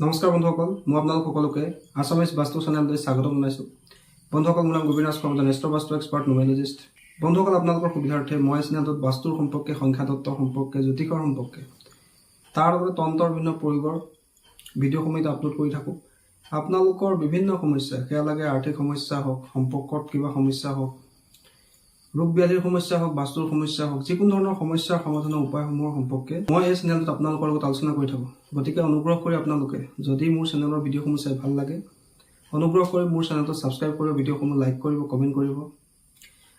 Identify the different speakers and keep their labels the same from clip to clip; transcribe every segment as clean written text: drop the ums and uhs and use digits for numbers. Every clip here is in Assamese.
Speaker 1: নমস্কাৰ বন্ধুসকল, মই আপোনালোক সকলোকে আছামিজ বাস্তু চেনেললৈ স্বাগতম জনাইছোঁ। বন্ধুসকল, মোৰ নাম গোবিনাথ শৰ্মা, এষ্ট্ৰ বাস্তু এক্সপাৰ্ট নিউমেৰলজিষ্ট। বন্ধুসকল, আপোনালোকৰ সুবিধাৰ্থে মই চেনেলটোত বাস্তুৰ সম্পৰ্কে, সংখ্যাতত্ত্ব সম্পৰ্কে, জ্যোতিষৰ সম্পৰ্কে, তাৰ লগতে তন্ত্ৰৰ বিভিন্ন প্ৰয়োগৰ ভিডিঅ'সমূহ আপলোড কৰি থাকোঁ। আপোনালোকৰ বিভিন্ন সমস্যা, সেয়া লাগে আৰ্থিক সমস্যা হওক, সম্পৰ্কত কিবা সমস্যা হওক, ৰোগ ব্যাধিৰ সমস্যা হওক, বাস্তুৰ সমস্যা হওক, যিকোনো ধৰণৰ সমস্যাৰ সমাধানৰ উপায়সমূহৰ সম্পৰ্কে মই এই চেনেলটোত আপোনালোকৰ লগত আলোচনা কৰি থাকোঁ। গতিকে অনুগ্ৰহ কৰি আপোনালোকে যদি মোৰ চেনেলৰ ভিডিঅ'সমূহ চাই ভাল লাগে, অনুগ্ৰহ কৰি মোৰ চেনেলটো ছাবস্ক্ৰাইব কৰিব, ভিডিঅ'সমূহ লাইক কৰিব, কমেণ্ট কৰিব।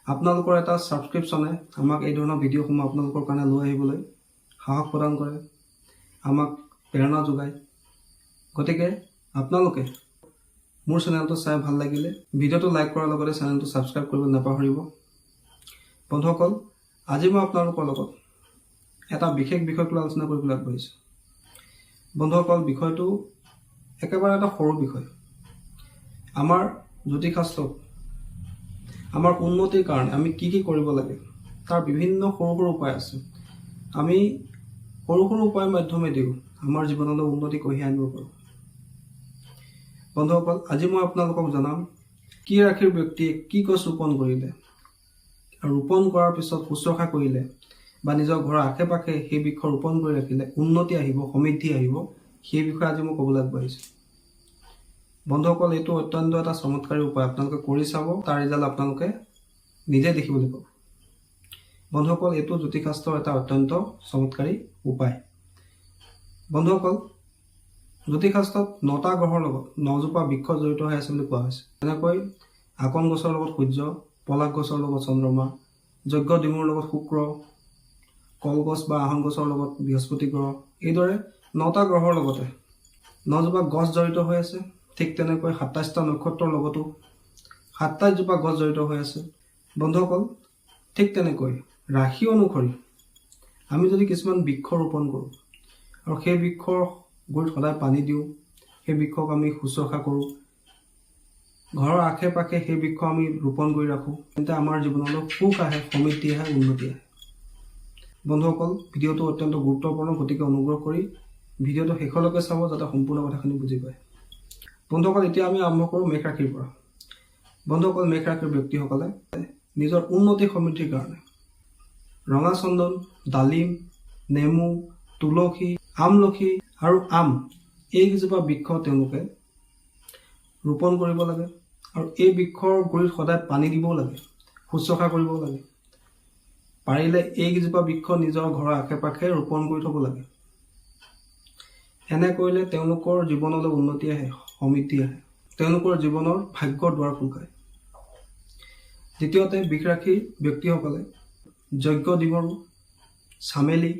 Speaker 1: আপোনালোকৰ এটা ছাবস্ক্ৰিপশ্যনে আমাক এই ধৰণৰ ভিডিঅ'সমূহ আপোনালোকৰ কাৰণে লৈ আহিবলৈ সাহস প্ৰদান কৰে, আমাক প্ৰেৰণা যোগায়। গতিকে আপোনালোকে মোৰ চেনেলটো চাই ভাল লাগিলে ভিডিঅ'টো লাইক কৰাৰ লগতে চেনেলটো ছাবস্ক্ৰাইব কৰিব নাপাহৰিব। বন্ধুসকল, আজি মই আপোনালোকৰ লগত এটা বিশেষ বিষয়ক লৈ আলোচনা কৰিবলৈ আগবাঢ়িছোঁ। বন্ধুসকল, বিষয়টো একেবাৰে এটা সৰু বিষয়। আমাৰ জ্যোতিষশাস্ত্ৰত আমাৰ উন্নতিৰ কাৰণে আমি কি কি কৰিব লাগে, তাৰ বিভিন্ন সৰু সৰু উপায় আছে। আমি সৰু সৰু উপায়ৰ মাধ্যমেদিও আমাৰ জীৱনলৈ উন্নতি কঢ়িয়াই আনিব পাৰোঁ। বন্ধুসকল, আজি মই আপোনালোকক জনাম কি ৰাশিৰ ব্যক্তিয়ে কি গছ ৰোপণ কৰিলে আৰু ৰোপণ কৰাৰ পিছত শুশ্ৰূষা কৰিলে বা নিজৰ ঘৰৰ আশে পাশে সেই বৃক্ষ ৰোপণ কৰি ৰাখিলে উন্নতি আহিব, সমৃদ্ধি আহিব, সেই বিষয়ে আজি মই ক'বলৈ আগবাঢ়িছোঁ। বন্ধুসকল, এইটো অত্যন্ত এটা চমৎকাৰী উপায়। আপোনালোকে কৰি চাব, তাৰ ৰিজাল্ট আপোনালোকে নিজে দেখিবলৈ পাব। বন্ধুসকল, এইটো জ্যোতিষশাস্ত্ৰৰ এটা অত্যন্ত চমৎকাৰী উপায়। বন্ধুসকল, জ্যোতিষশাস্ত্ৰত 9টা গ্ৰহৰ লগত 9জোপা বৃক্ষ জড়িত হৈ আছে বুলি কোৱা হৈছে। যেনেকৈ আকন গছৰ লগত সূৰ্য, পলাশ গছৰ লগত চন্দ্ৰমা, যজ্ঞ ডিমুৰ লগত শুক্ৰ, কলগছ বা আহন গছৰ লগত বৃহস্পতি গ্ৰহ, এইদৰে 9টা গ্ৰহৰ লগতে 9জোপা গছ জড়িত হৈ আছে। ঠিক তেনেকৈ 27টা নক্ষত্ৰৰ লগতো 27জোপা গছ জড়িত হৈ আছে। বন্ধুসকল, ঠিক তেনেকৈ ৰাশি অনুসৰি আমি যদি কিছুমান বৃক্ষ ৰোপণ কৰোঁ আৰু সেই বৃক্ষৰ গুৰিত সদায় পানী দিওঁ, সেই বৃক্ষক আমি শুশ্ৰূষা কৰোঁ, ঘৰৰ আশে পাশে সেই বৃক্ষ আমি ৰোপণ কৰি ৰাখোঁ, তেন্তে আমাৰ জীৱনলৈ সুখ আহে, সমৃদ্ধি আহে, উন্নতি আহে। বন্ধুসকল, ভিডিঅ'টো অত্যন্ত গুৰুত্বপূৰ্ণ, গতিকে অনুগ্ৰহ কৰি ভিডিঅ'টো শেষলৈকে চাব যাতে সম্পূৰ্ণ কথাখিনি বুজি পায়। বন্ধুসকল, এতিয়া আমি আৰম্ভ কৰোঁ মেষ ৰাশিৰ পৰা। বন্ধুসকল, মেষ ৰাশিৰ ব্যক্তিসকলে নিজৰ উন্নতি সমৃদ্ধিৰ কাৰণে ৰঙা চন্দন, ডালিম, নেমু, তুলসী, আমলখি আৰু আম এইকেইজোপা বৃক্ষ তেওঁলোকে ৰোপণ কৰিব লাগে আৰু এই বৃক্ষৰ গুৰিত সদায় পানী দিবও লাগে, শুশ্ৰূষা কৰিব লাগে। পাৰিলে এইকেইজোপা বৃক্ষ নিজৰ ঘৰৰ আশে পাশে ৰোপণ কৰি থ'ব লাগে। এনে কৰিলে তেওঁলোকৰ জীৱনলৈ উন্নতি আহে, সমৃদ্ধি আহে, তেওঁলোকৰ জীৱনৰ ভাগ্যৰ দুৱাৰ খোল খায়। দ্বিতীয়তে, বৃষ ৰাশিৰ ব্যক্তিসকলে যজ্ঞ ডিমৰু, চামেলি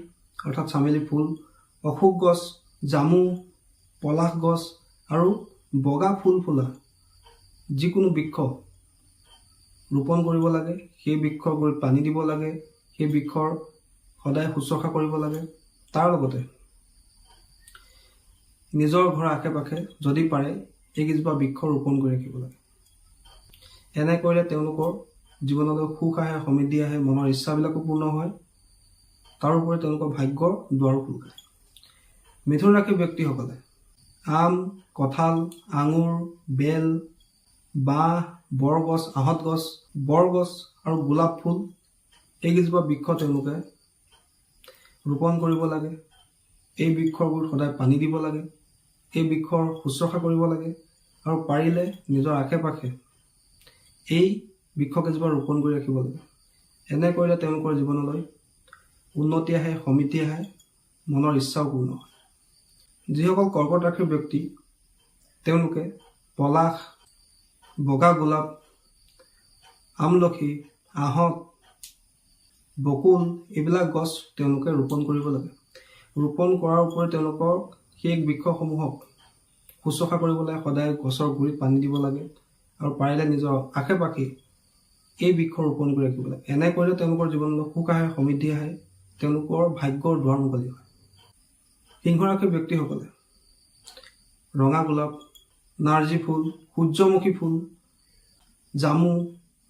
Speaker 1: অৰ্থাৎ চামেলি ফুল, অশোক গছ, জামু, পলাশ গছ আৰু বগা ফুল ফুলা যিকোনো বৃক্ষ ৰোপণ কৰিব লাগে। সেই বৃক্ষৰ গুৰিত পানী দিব লাগে, সেই বৃক্ষৰ সদায় শুশ্ৰূষা কৰিব লাগে। তাৰ লগতে নিজৰ ঘৰৰ আশে পাশে যদি পাৰে এইকেইজোপা বৃক্ষ ৰোপণ কৰি ৰাখিব লাগে। এনে কৰিলে তেওঁলোকৰ জীৱনলৈ সুখ আহে, সমৃদ্ধি আহে, মনৰ ইচ্ছাবিলাকো পূৰ্ণ হয়, তাৰোপৰি তেওঁলোকৰ ভাগ্যৰ দুৱাৰো খোল খায়। মিথুন ৰাশিৰ ব্যক্তিসকলে আম, কঁঠাল, আঙুৰ, বেল, বাঁহ, বৰগছ, আহঁত গছ, বৰগছ আৰু গোলাপ ফুল এইকেইজোপা বৃক্ষ তেওঁলোকে ৰোপণ কৰিব লাগে। এই বৃক্ষৰ গুৰিত সদায় পানী দিব লাগে, এই বৃক্ষৰ শুশ্ৰূষা কৰিব লাগে আৰু পাৰিলে নিজৰ আশে পাশে এই বৃক্ষকেইজোপা ৰোপণ কৰি ৰাখিব লাগে। এনে কৰিলে তেওঁলোকৰ জীৱনলৈ উন্নতি আহে, সমৃদ্ধি আহে, মনৰ ইচ্ছাও পূৰ্ণ হয়। যিসকল কৰ্কট ৰাশিৰ ব্যক্তি তেওঁলোকে পলাশ, বগা গোলাপ, আমলখি, আহঁত, বকুল এইবিলাক গছ তেওঁলোকে ৰোপণ কৰিব লাগে। ৰোপণ কৰাৰ উপৰি তেওঁলোকৰ সেই বৃক্ষসমূহক শুশ্ৰূষা কৰিব লাগে, সদায় গছৰ গুৰিত পানী দিব লাগে আৰু পাৰিলে নিজৰ আশে পাশে এই বৃক্ষ ৰোপণ কৰি ৰাখিব লাগে। এনে কৰিলে তেওঁলোকৰ জীৱনলৈ সুখ আহে, সমৃদ্ধি আহে, তেওঁলোকৰ ভাগ্যৰ দুৱাৰ মুকলি হয়। সিংহ ৰাশিৰ ব্যক্তিসকলে ৰঙা গোলাপ, নাৰ্জী ফুল, সূৰ্যমুখী ফুল, জামু,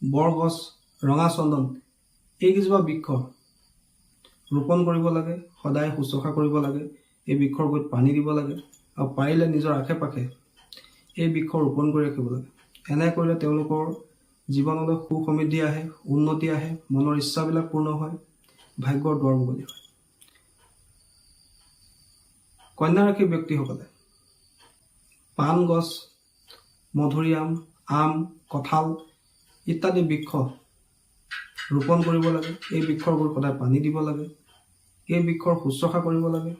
Speaker 1: বৰগছ, ৰঙা চন্দন এইকেইজোপা বৃক্ষ ৰোপণ কৰিব লাগে, সদায় শুশ্ৰূষা কৰিব লাগে, এই বৃক্ষৰ গুৰিত পানী দিব লাগে আৰু পাৰিলে নিজৰ আশে পাশে এই বৃক্ষ ৰোপণ কৰি ৰাখিব লাগে। এনে কৰিলে তেওঁলোকৰ জীৱনলৈ সুখ সমৃদ্ধি আহে, উন্নতি আহে, মনৰ ইচ্ছাবিলাক পূৰ্ণ হয়, ভাগ্যৰ দুৱাৰ মুকলি হয়। কন্যা ৰাশিৰ ব্যক্তিসকলে পাণ গছ, মধুৰিআম, আম, কঁঠাল ইত্যাদি বৃক্ষ ৰোপণ কৰিব লাগে। এই বৃক্ষৰ গুৰিত সদায় পানী দিব লাগে। এই বৃক্ষৰ শুশ্ৰূষা কৰিব লাগে।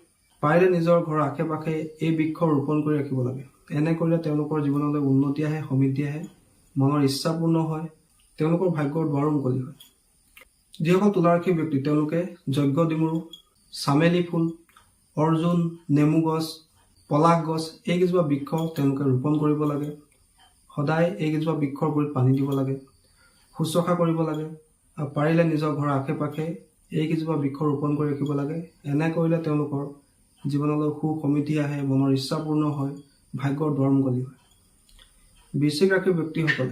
Speaker 1: পাৰিলে নিজৰ ঘৰৰ আশে পাশে এই বৃক্ষ ৰোপণ কৰি ৰাখিব লাগে। এনে কৰিলে তেওঁলোকৰ জীৱনলৈ উন্নতি আহে, সমৃদ্ধি আহে, মনৰ ইচ্ছা পূৰ্ণ হয়, তেওঁলোকৰ ভাগ্যৰ দুৱাৰো মুকলি হয়। যিসকল তুলা ৰাশিৰ ব্যক্তি তেওঁলোকে যজ্ঞ ডিমৰু, চামেলি ফুল, অৰ্জুন, নেমু গছ, পলাশ গছ এইকেইজোপা বৃক্ষ তেওঁলোকে ৰোপণ কৰিব লাগে। সদায় এইকেইজোপা বৃক্ষৰ গুৰিত পানী দিব লাগে, শুশ্ৰূষা কৰিব লাগে, আৰু পাৰিলে নিজৰ ঘৰৰ আশে পাশে এইকেইজোপা বৃক্ষ ৰোপণ কৰি ৰাখিব লাগে। এনে কৰিলে তেওঁলোকৰ জীৱনলৈ সুখ সমৃদ্ধি আহে, মনৰ ইচ্ছা পূৰ্ণ হয়, ভাগ্যৰ দুৱাৰ মুকলি হয়। বৃশ্চিক ৰাশিৰ ব্যক্তিসকলে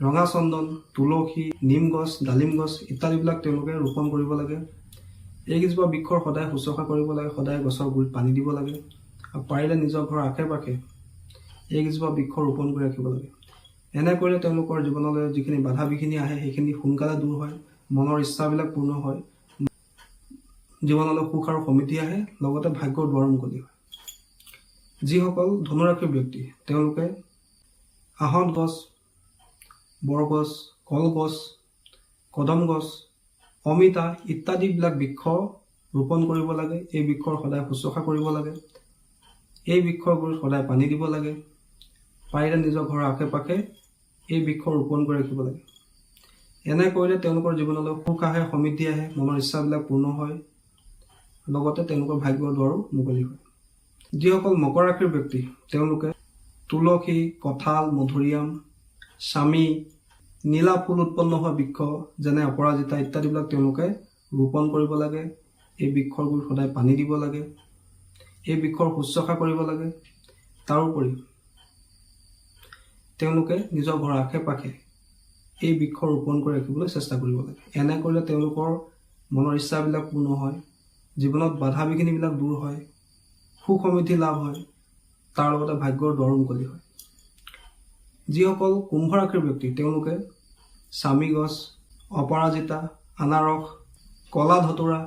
Speaker 1: ৰঙা চন্দন, তুলসী, নিম গছ, ডালিম গছ ইত্যাদিবিলাক তেওঁলোকে ৰোপণ কৰিব লাগে। এইকেইজোপা বৃক্ষৰ সদায় শুশ্ৰূষা কৰিব লাগে, সদায় গছৰ গুৰিত পানী দিব লাগে, আৰু পাৰিলে নিজৰ ঘৰৰ আশে পাশে এইকেইজোপা বৃক্ষ ৰোপণ কৰি ৰাখিব লাগে। এনে কৰিলে তেওঁলোকৰ জীৱনলৈ যিখিনি বাধা বিঘিনি আহে সেইখিনি সোনকালে দূৰ হয়, মনৰ ইচ্ছাবিলাক পূৰ্ণ হয়, জীৱনলৈ সুখ আৰু সমৃদ্ধি আহে, লগতে ভাগ্যৰ দুৱাৰ মুকলি হয়। যিসকল ধনুৰাশিৰ ব্যক্তি তেওঁলোকে আহঁত গছ, বৰগছ, কলগছ, কদম গছ, অমিতা ইত্যাদিবিলাক বৃক্ষ ৰোপণ কৰিব লাগে। এই বৃক্ষৰ সদায় শুশ্ৰূষা কৰিব লাগে। এই বৃক্ষৰ গুৰিত সদায় পানী দিব লাগে। পাৰিলে নিজৰ ঘৰৰ আশে পাশে এই বৃক্ষ ৰোপণ কৰি ৰাখিব লাগে। এনে কৰিলে তেওঁলোকৰ জীৱনলৈ সুখ আহে, সমৃদ্ধি আহে, মনৰ ইচ্ছাবিলাক পূৰ্ণ হয়, লগতে তেওঁলোকৰ ভাগ্যৰ দুৱাৰো মুকলি হয়। যিসকল মকৰ ৰাশিৰ ব্যক্তি তেওঁলোকে তুলসী, কঁঠাল, মধুৰিআম, স্বামী, নীলা ফুল উৎপন্ন হোৱা বৃক্ষ যেনে অপৰাজিতা ইত্যাদিবিলাক তেওঁলোকে ৰোপণ কৰিব লাগে। এই বৃক্ষৰ গুৰিত সদায় পানী দিব লাগে। এই বৃক্ষৰ শুশ্ৰূষা কৰিব লাগে। তাৰোপৰি তেওঁলোকে নিজৰ ঘৰৰ আশে পাশে এই বৃক্ষ ৰোপণ কৰি ৰাখিবলৈ চেষ্টা কৰিব লাগে। এনে কৰিলে তেওঁলোকৰ মনৰ ইচ্ছাবিলাক পূৰ্ণ হয়, জীৱনত বাধা বিঘিনিবিলাক দূৰ হয়, সুখ সমৃদ্ধি লাভ হয়, তাৰ লগতে ভাগ্যৰ দুৱাৰো মুকলি হয়। যিসকল কুম্ভ ৰাশিৰ ব্যক্তি তেওঁলোকে স্বামী গছ, অপৰাজিতা, আনাৰস, কলা ধতুৰা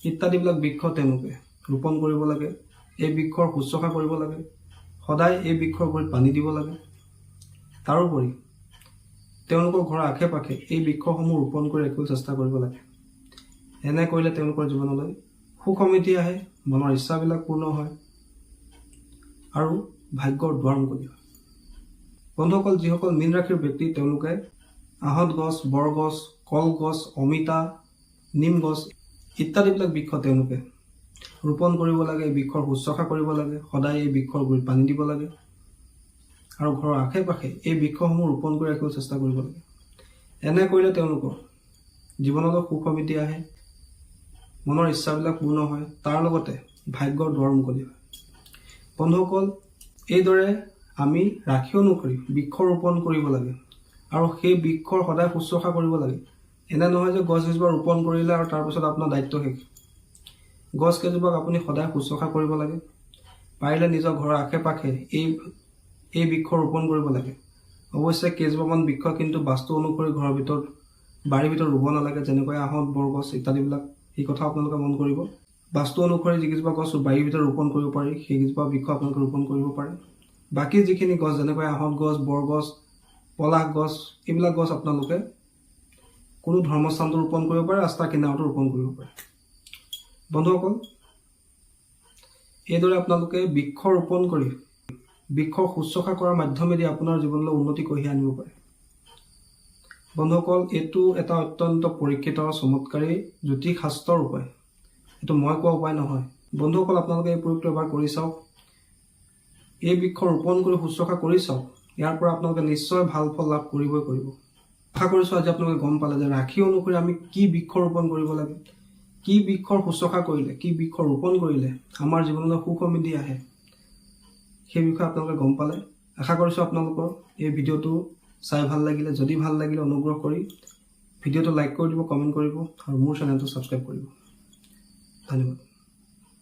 Speaker 1: ইত্যাদিবিলাক বৃক্ষ তেওঁলোকে ৰোপণ কৰিব লাগে। এই বৃক্ষৰ শুশ্ৰূষা কৰিব লাগে। সদায় এই বৃক্ষৰ গুৰিত পানী দিব লাগে। তাৰোপৰি তেওঁলোকৰ ঘৰৰ আশে পাশে এই বৃক্ষসমূহ ৰোপণ কৰি ৰাখিবলৈ চেষ্টা কৰিব লাগে। এনে কৰিলে তেওঁলোকৰ জীৱনলৈ সুখ সমৃদ্ধি আহে, মনৰ ইচ্ছাবিলাক পূৰ্ণ হয়, আৰু ভাগ্যৰ দুৱাৰ মুকলি হয়। বন্ধুসকল, যিসকল মীন ৰাশিৰ ব্যক্তি তেওঁলোকে আহঁত গছ, বৰগছ, কলগছ, অমিতা, নিম গছ ইত্যাদিবিলাক বৃক্ষ তেওঁলোকে ৰোপণ কৰিব লাগে। এই বৃক্ষৰ শুশ্ৰূষা কৰিব লাগে। সদায় এই বৃক্ষৰ গুৰিত পানী দিব লাগে, আৰু ঘৰৰ আশে পাশে এই বৃক্ষসমূহ ৰোপণ কৰি ৰাখিবলৈ চেষ্টা কৰিব লাগে। এনে কৰিলে তেওঁলোকৰ জীৱনলৈ সুখ সমৃদ্ধি আহে, মনৰ ইচ্ছাবিলাক পূৰ্ণ হয়, তাৰ লগতে ভাগ্যৰ দুৱাৰ মুকলি হয়। বন্ধুসকল, এইদৰে আমি ৰাশি অনুসৰি বৃক্ষ ৰোপণ কৰিব লাগে, আৰু সেই বৃক্ষৰ সদায় শুশ্ৰূষা কৰিব লাগে। এনে নহয় যে গছ কেইজোপা ৰোপণ কৰিলে আৰু তাৰপিছত আপোনাৰ দায়িত্ব শেষ। গছ কেইজোপাক আপুনি সদায় শুশ্ৰূষা কৰিব লাগে। পাৰিলে নিজৰ ঘৰৰ আশে পাশে এই বৃক্ষ ৰোপণ কৰিব লাগে। অৱশ্যে কেইজোপামান বৃক্ষ কিন্তু বাস্তু অনুসৰি ঘৰৰ ভিতৰত, বাৰীৰ ভিতৰত ৰুব নালাগে, যেনেকৈ আহঁত, বৰগছ ইত্যাদিবিলাক। এই কথা আপোনালোকে মন কৰিব। বাস্তু অনুসৰি যিকেইজোপা গছ বাৰীৰ ভিতৰত ৰোপণ কৰিব পাৰি সেইকেইজোপা বৃক্ষ আপোনালোকে ৰোপণ কৰিব পাৰে। বাকী যিখিনি গছ যেনেকৈ আহঁত গছ, বৰগছ, পলাশ গছ এইবিলাক গছ আপোনালোকে কোনো ধৰ্মস্থানতো ৰোপণ কৰিব পাৰে, ৰাস্তাৰ কিনাৰতো ৰোপণ কৰিব পাৰে। বন্ধুসকল, এইদৰে আপোনালোকে বৃক্ষ ৰোপণ কৰি বৃক্ষৰ শুশ্ৰূষা কৰাৰ মাধ্যমেদি আপোনাৰ জীৱনলৈ উন্নতি কঢ়িয়াই আনিব পাৰে। বন্ধুসকল, এইটো এটা অত্যন্ত পৰীক্ষিত চমৎকাৰী জ্যোতিষ শাস্ত্ৰৰ উপায়। এইটো মই কোৱা উপায় নহয়। বন্ধুসকল, আপোনালোকে এই প্ৰয়োগটো এবাৰ কৰি চাওক। এই বৃক্ষ ৰোপণ কৰি শুশ্ৰূষা কৰি চাওক। ইয়াৰ পৰা আপোনালোকে নিশ্চয় ভাল ফল লাভ কৰিবই কৰিব। আশা কৰিছোঁ আজি আপোনালোকে গম পালে যে ৰাশি অনুসৰি আমি কি বৃক্ষ ৰোপণ কৰিব লাগে, কি বৃক্ষৰ শুশ্ৰূষা কৰিলে, কি বৃক্ষ ৰোপণ কৰিলে আমাৰ জীৱনলৈ সুখ সমৃদ্ধি আহে, সেই বিষয়ে আপোনালোকে গম পালে। আশা কৰিছোঁ আপোনালোকৰ এই ভিডিঅ'টো চাই ভাল লাগিলে। যদি ভাল লাগিলে অনুগ্ৰহ কৰি ভিডিঅ'টো লাইক কৰি দিব, কমেণ্ট কৰিব, আৰু মোৰ চেনেলটো ছাবস্ক্ৰাইব কৰিব। ধন্যবাদ।